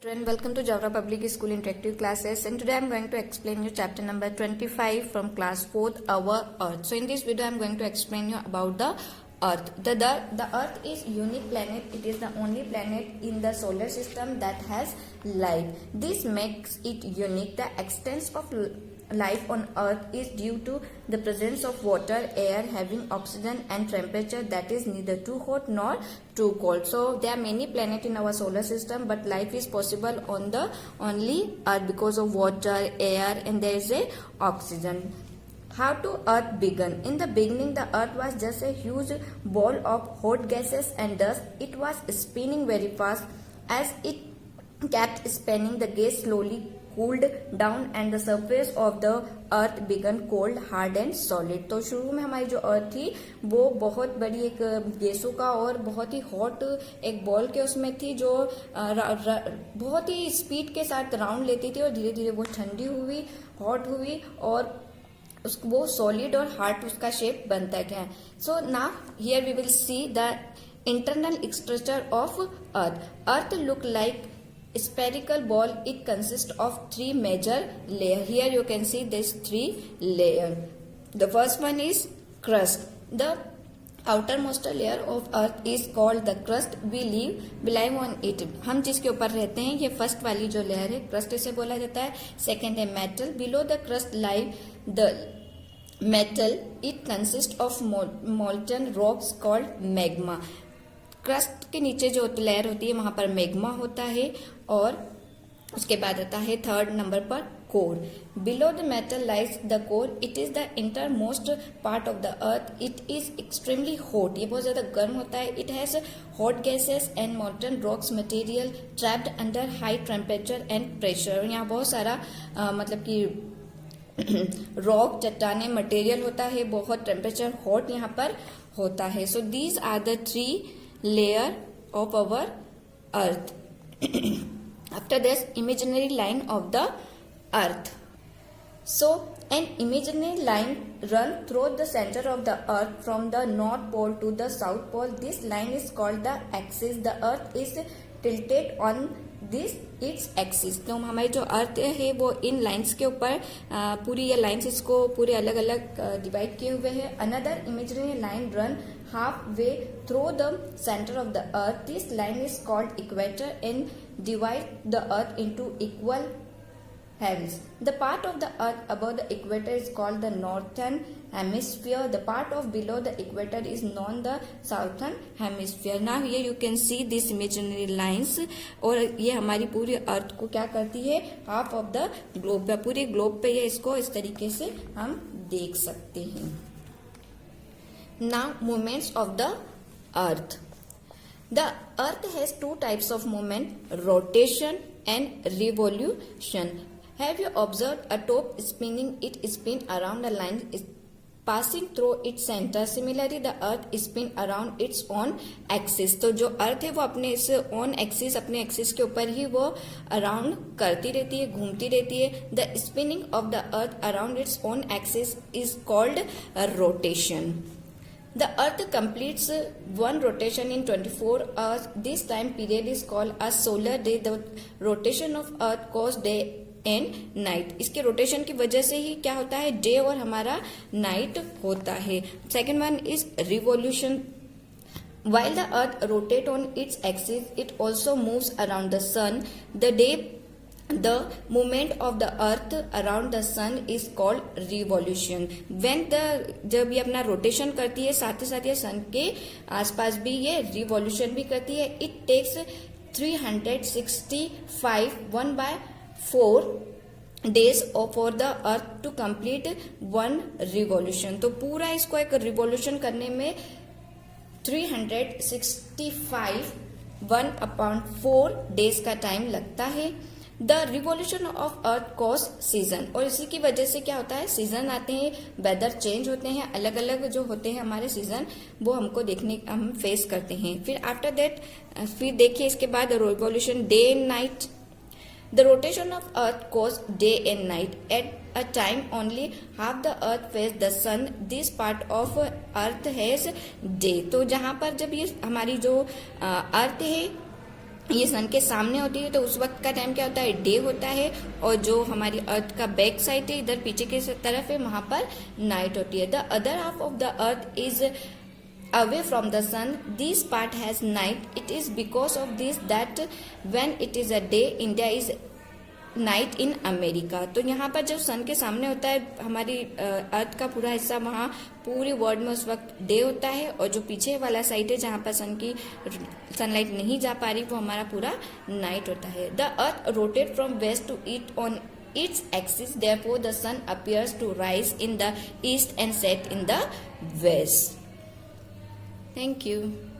And welcome to Javra Public School Interactive Classes, and today I am going to explain you chapter number 25 from class 4th, Our Earth. So in this video I am going to explain you about the Earth. The Earth is unique planet. It is the only planet in the solar system that has life. This makes it unique. The extent of life on Earth is due to the presence of water, air having oxygen and temperature that is neither too hot nor too cold. So there are many planets in our solar system, but life is possible on the only Earth because of water, air, and there is a oxygen. How to Earth began? In the beginning, the Earth was just a huge ball of hot gases and dust. It was spinning very fast. As it kept spinning, the gas slowly cooled down and the surface of the earth began cold hard and solid. तो शुरू में हमारी जो अर्थ थी वो बहुत बड़ी एक गैसों का और बहुत ही हॉट एक बॉल के उसमें थी जो बहुत ही स्पीड के साथ राउंड लेती थी और धीरे धीरे वो ठंडी हुई, हॉट हुई और वो सॉलिड और हार्ड उसका शेप बनता गया. So now here we will see the internal structure of earth. Earth look like spherical ball. It consists of three major layers. Here you can see this three layer. The first one is crust. The outermost layer of earth is called the crust. We live on it. हम जिसके ऊपर रहते हैं ये first वाली जो layer है crust इसे बोला जाता है. सेकेंड है metal. Below the crust live the metal. It consists of molten rocks called magma. Crust के नीचे जो लेयर होती है वहां पर मैग्मा होता है और उसके बाद आता है थर्ड नंबर पर core. Below the metal lies the core. It is the inter most part of the earth. It is extremely hot. ये बहुत ज्यादा गर्म होता है. It has hot gases and molten rocks material trapped under high temperature and pressure. यहाँ बहुत सारा मतलब कि रॉक चट्टाने मटेरियल होता है. बहुत टेम्परेचर हॉट यहाँ पर होता है. So these are the three layer of our earth. After this, imaginary line of the earth. So an imaginary line run through the center of the earth from the north pole to the south pole. This line is called the axis. The earth is tilted on this its axis. तो हमारी जो अर्थ है वो इन lines के ऊपर पूरी ये lines इसको पूरे अलग अलग डिवाइड किए हुए हैं. Another imaginary line run half way through the centre of the earth. This line is called equator and divide the earth into equal halves. The part of the earth above the equator is called the northern hemisphere. The part of below the equator is known the southern hemisphere. Now here you can see these imaginary lines. और ये हमारी पूरी अर्थ को क्या करती है, half of the globe. पूरे globe पे ये इसको इस तरीके से हम देख सकते हैं. Now movements of the earth. The earth has two types of movement, rotation and revolution. Have you observed a top spinning? It spin around a line passing through its center. Similarly, the earth spin around its own axis. तो जो अर्थ है वो अपने इस own axis, अपने axis के ऊपर ही वो around करती रहती है, घूमती रहती है. The spinning of the earth around its own axis is called a rotation. The earth completes one rotation in 24 hours. This time period is called a solar day. The rotation of earth causes day and night. इसके rotation की वजह से ही क्या होता है, day और हमारा night होता है. Second one is revolution. While the earth rotates on its axis, it also moves around the sun. The movement of the earth around the sun is called revolution. जब ये अपना रोटेशन करती है साथ ही साथ ये सन के आसपास भी ये रिवॉल्यूशन भी करती है. It takes 365 1/4 days for the earth to complete one revolution. तो पूरा इसको एक रिवॉल्यूशन करने में 365 1/4 days का टाइम लगता है. The revolution of earth cause season. और इसी की वजह से क्या होता है, सीजन आते हैं, वेदर चेंज होते हैं, अलग अलग जो होते हैं हमारे सीजन वो हमको हम फेस करते हैं. फिर आफ्टर दैट फिर देखिए इसके बाद revolution day and night. The rotation of earth causes day and night. At a time only half the earth faces the sun. This part of earth has day. तो जहाँ पर जब ये हमारी जो अर्थ है ये सन के सामने होती है तो उस वक्त का टाइम क्या होता है, डे होता है, और जो हमारी अर्थ का बैक साइड है इधर पीछे की तरफ है, वहां पर नाइट होती है. The other half of the earth is away from the sun. This part has night. It is because of this that when it is a day, India is night in America. तो यहाँ पर जब सन के सामने होता है हमारी अर्थ का पूरा हिस्सा, वहाँ पूरे वर्ल्ड में उस वक्त डे होता है, और जो पीछे वाला साइड है जहाँ पर सन की सनलाइट नहीं जा पा रही वो हमारा पूरा नाइट होता है. The earth rotate from west to east on its axis, therefore the sun appears to rise in the east and set in the west. Thank you.